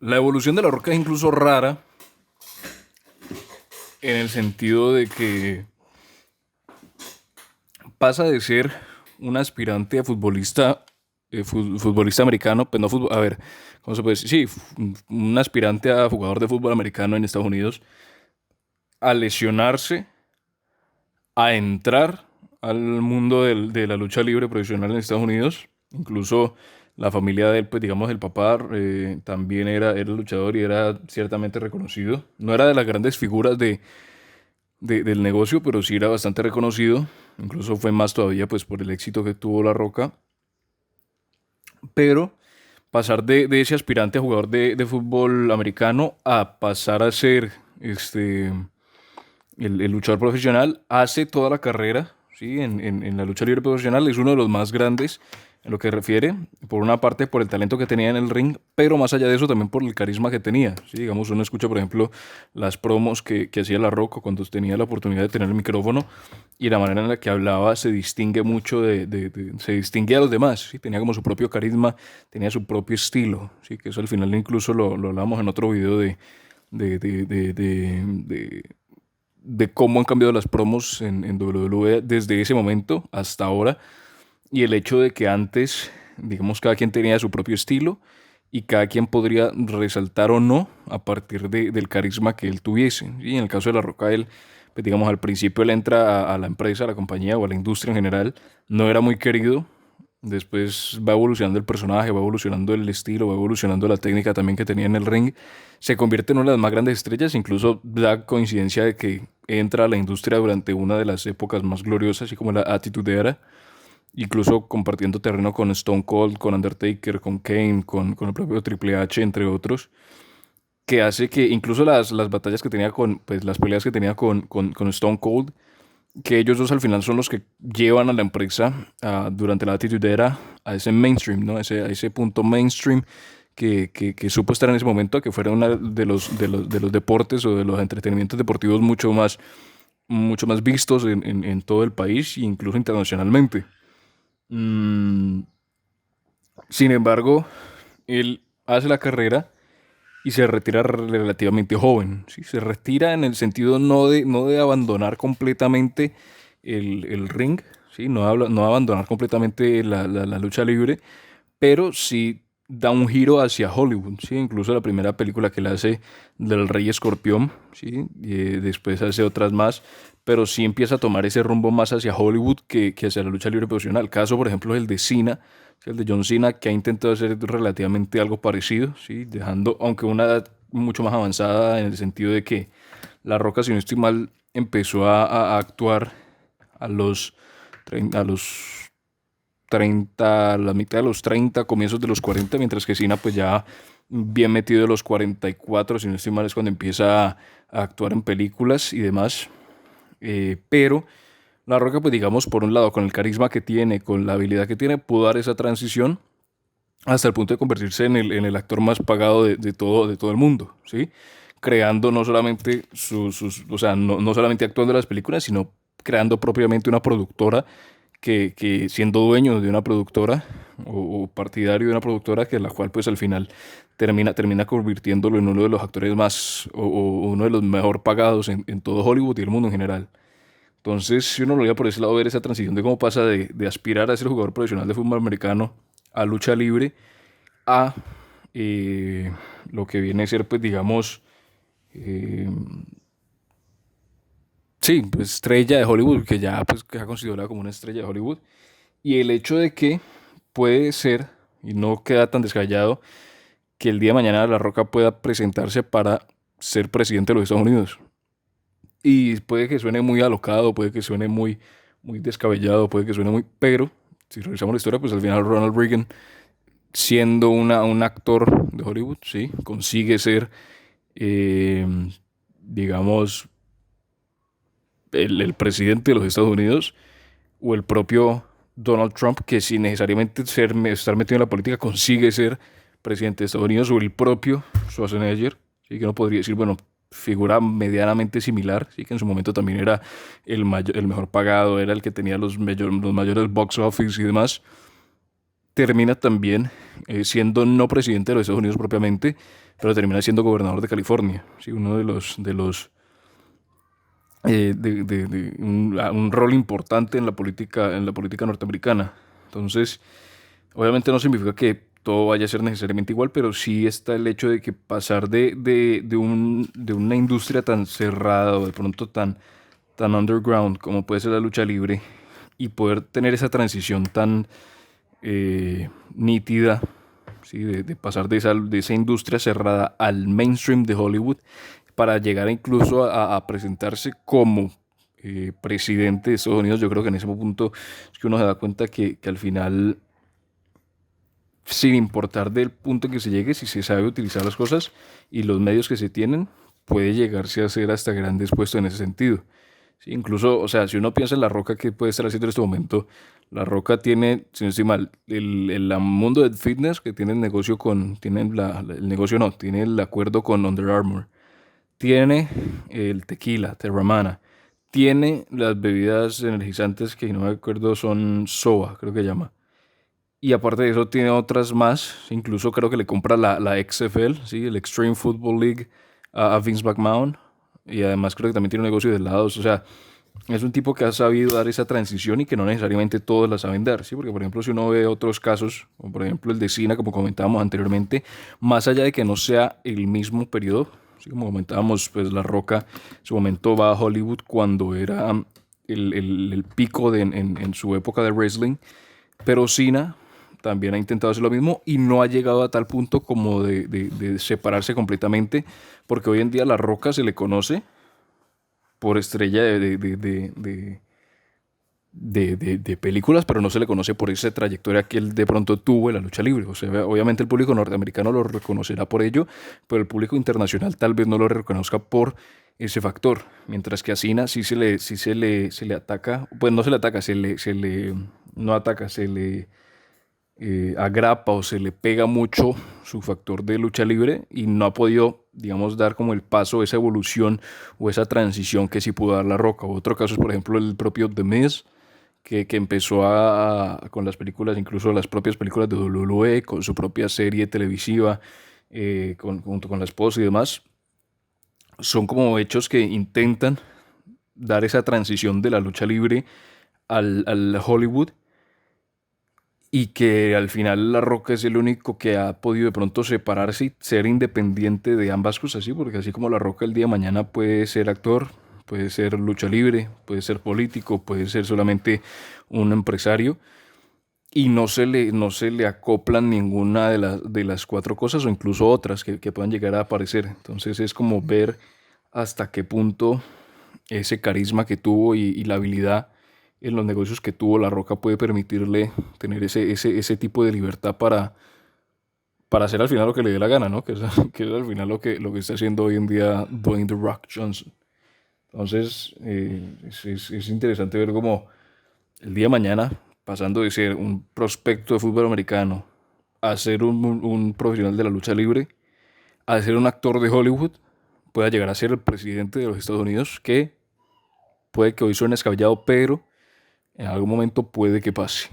La evolución de La Roca es incluso rara en el sentido de que pasa de ser un aspirante a futbolista, futbolista americano, pues no fútbol, a ver, ¿cómo se puede decir? Sí, un aspirante a jugador de fútbol americano en Estados Unidos, a lesionarse, a entrar al mundo de la lucha libre profesional en Estados Unidos. Incluso la familia de él, pues digamos, el papá también era luchador y era ciertamente reconocido. No era de las grandes figuras del negocio, pero sí era bastante reconocido. Incluso fue más todavía pues por el éxito que tuvo La Roca. Pero pasar de ese aspirante a jugador de fútbol americano a pasar a ser el luchador profesional, hace toda la carrera, ¿sí? En la lucha libre profesional es uno de los más grandes en lo que refiere, por una parte por el talento que tenía en el ring, pero más allá de eso también por el carisma que tenía, ¿sí? Digamos, uno escucha, por ejemplo, las promos que hacía La Roca cuando tenía la oportunidad de tener el micrófono y la manera en la que hablaba se distingue mucho se distingue a los demás, ¿sí? Tenía como su propio carisma, tenía su propio estilo, ¿sí? Que eso al final incluso lo hablamos en otro video de, de, de, de, de, de cómo han cambiado las promos en WWE desde ese momento hasta ahora y el hecho de que antes, digamos, cada quien tenía su propio estilo y cada quien podría resaltar o no a partir del carisma que él tuviese. Y en el caso de La Roca, él, pues digamos, al principio él entra a la empresa, a la compañía o a la industria en general, no era muy querido. Después va evolucionando el personaje, va evolucionando el estilo, va evolucionando la técnica también que tenía en el ring. Se convierte en una de las más grandes estrellas, incluso da coincidencia de que entra a la industria durante una de las épocas más gloriosas, así como la Attitude Era, incluso compartiendo terreno con Stone Cold, con Undertaker, con Kane, con el propio Triple H, entre otros, que hace que incluso las batallas que tenía pues las peleas que tenía con Stone Cold, que ellos dos al final son los que llevan a la empresa durante la Attitude Era a ese mainstream, ¿no? A ese punto mainstream que supo estar en ese momento, que fuera uno de los deportes o de los entretenimientos deportivos mucho más vistos en todo el país e incluso internacionalmente. Mm, Sin embargo, él hace la carrera y se retira relativamente joven, ¿sí? Se retira en el sentido no de abandonar completamente el ring, ¿sí? No abandonar completamente la lucha libre, pero sí da un giro hacia Hollywood, ¿sí? Incluso la primera película que él hace del Rey Escorpión, ¿sí? Y después hace otras más, pero sí empieza a tomar ese rumbo más hacia Hollywood que hacia la lucha libre profesional. Caso, por ejemplo, el de Cena, ¿sí? El de John Cena, que ha intentado hacer relativamente algo parecido, ¿sí? Dejando, aunque una edad mucho más avanzada en el sentido de que La Roca, si no estoy mal, empezó a actuar a los, a los 30, la mitad de los 30, comienzos de los 40, mientras que Cena pues ya bien metido de los 44, si no estoy mal, es cuando empieza a actuar en películas y demás. Pero La Roca, pues digamos, por un lado, con el carisma que tiene, con la habilidad que tiene, pudo dar esa transición hasta el punto de convertirse en el actor más pagado de todo el mundo, ¿sí? Creando no solamente o sea, no solamente actuando en las películas, sino creando propiamente una productora que siendo dueño de una productora o partidario de una productora que la cual pues al final termina convirtiéndolo en uno de los actores más o uno de los mejor pagados en todo Hollywood y el mundo en general. Entonces, si uno lo veía por ese lado, ver esa transición de cómo pasa de aspirar a ser jugador profesional de fútbol americano a lucha libre a eh, lo que viene a ser, pues digamos, eh, sí, pues, estrella de Hollywood, que ya pues queda considerada como una estrella de Hollywood. Y el hecho de que puede ser, y no queda tan descabellado, que el día de mañana La Roca pueda presentarse para ser presidente de los Estados Unidos. Y puede que suene muy alocado, puede que suene muy descabellado, puede que suene muy... Pero, si revisamos la historia, pues al final Ronald Reagan, siendo un actor de Hollywood, sí, consigue ser, eh, digamos, el presidente de los Estados Unidos, o el propio Donald Trump, que sin necesariamente estar metido en la política, consigue ser presidente de Estados Unidos, o el propio Schwarzenegger, ¿sí? Que no podría decir, bueno, figura medianamente similar, ¿sí? Que en su momento también era el mejor pagado, era el que tenía los mayores box office y demás, termina también siendo no presidente de los Estados Unidos propiamente, pero termina siendo gobernador de California, ¿sí? Uno de un rol importante en la política norteamericana. Entonces, obviamente no significa que todo vaya a ser necesariamente igual, pero sí está el hecho de que pasar de una industria tan cerrada o de pronto tan underground como puede ser la lucha libre y poder tener esa transición tan nítida, ¿sí? De pasar de esa industria cerrada al mainstream de Hollywood para llegar incluso a presentarse como presidente de Estados Unidos. Yo creo que en ese punto es que uno se da cuenta que al final, sin importar del punto en que se llegue, si se sabe utilizar las cosas y los medios que se tienen, puede llegarse a ser hasta grandes puestos en ese sentido. Sí, incluso, o sea, si uno piensa en La Roca, ¿qué puede estar haciendo en este momento? La Roca tiene, si no estoy mal, el mundo del fitness, que tiene el negocio tiene el negocio no, tiene el acuerdo con Under Armour, tiene el tequila, Terramana, tiene las bebidas energizantes que no me acuerdo son SOA, creo que llama. Y aparte de eso tiene otras más, incluso creo que le compra la XFL, ¿sí? El Extreme Football League a Vince McMahon. Y además creo que también tiene un negocio de helados. O sea, es un tipo que ha sabido dar esa transición y que no necesariamente todos la saben dar, ¿sí? Porque, por ejemplo, si uno ve otros casos, como por ejemplo el de Cena, como comentábamos anteriormente, más allá de que no sea el mismo periodo, ¿sí? Como comentábamos, pues La Roca, en su momento va a Hollywood cuando era el pico en su época de wrestling, pero Cena también ha intentado hacer lo mismo y no ha llegado a tal punto como de separarse completamente, porque hoy en día La Roca se le conoce por estrella de películas, pero no se le conoce por esa trayectoria que él de pronto tuvo en la lucha libre. O sea, obviamente el público norteamericano lo reconocerá por ello, pero el público internacional tal vez no lo reconozca por ese factor. Mientras que a Cena sí se le ataca, pues no se le ataca, no ataca, se le agrapa o se le pega mucho su factor de lucha libre y no ha podido, digamos, dar como el paso, esa evolución o esa transición que sí pudo dar La Roca. Otro caso es, por ejemplo, el propio The Miz, que empezó con las películas, incluso las propias películas de WWE, con su propia serie televisiva, junto con la esposa y demás. Son como hechos que intentan dar esa transición de la lucha libre al Hollywood y que al final La Roca es el único que ha podido de pronto separarse y ser independiente de ambas cosas, ¿sí? Porque así como La Roca el día de mañana puede ser actor, puede ser lucha libre, puede ser político, puede ser solamente un empresario y no se le acoplan ninguna de las cuatro cosas o incluso otras que puedan llegar a aparecer. Entonces es como ver hasta qué punto ese carisma que tuvo y la habilidad en los negocios que tuvo La Roca puede permitirle tener ese tipo de libertad para hacer al final lo que le dé la gana, ¿no? Que es al final lo que está haciendo hoy en día Dwayne The Rock Johnson. Entonces, es interesante ver cómo el día de mañana, pasando de ser un prospecto de fútbol americano a ser un profesional de la lucha libre, a ser un actor de Hollywood, pueda llegar a ser el presidente de los Estados Unidos, que puede que hoy suene descabellado, pero en algún momento puede que pase.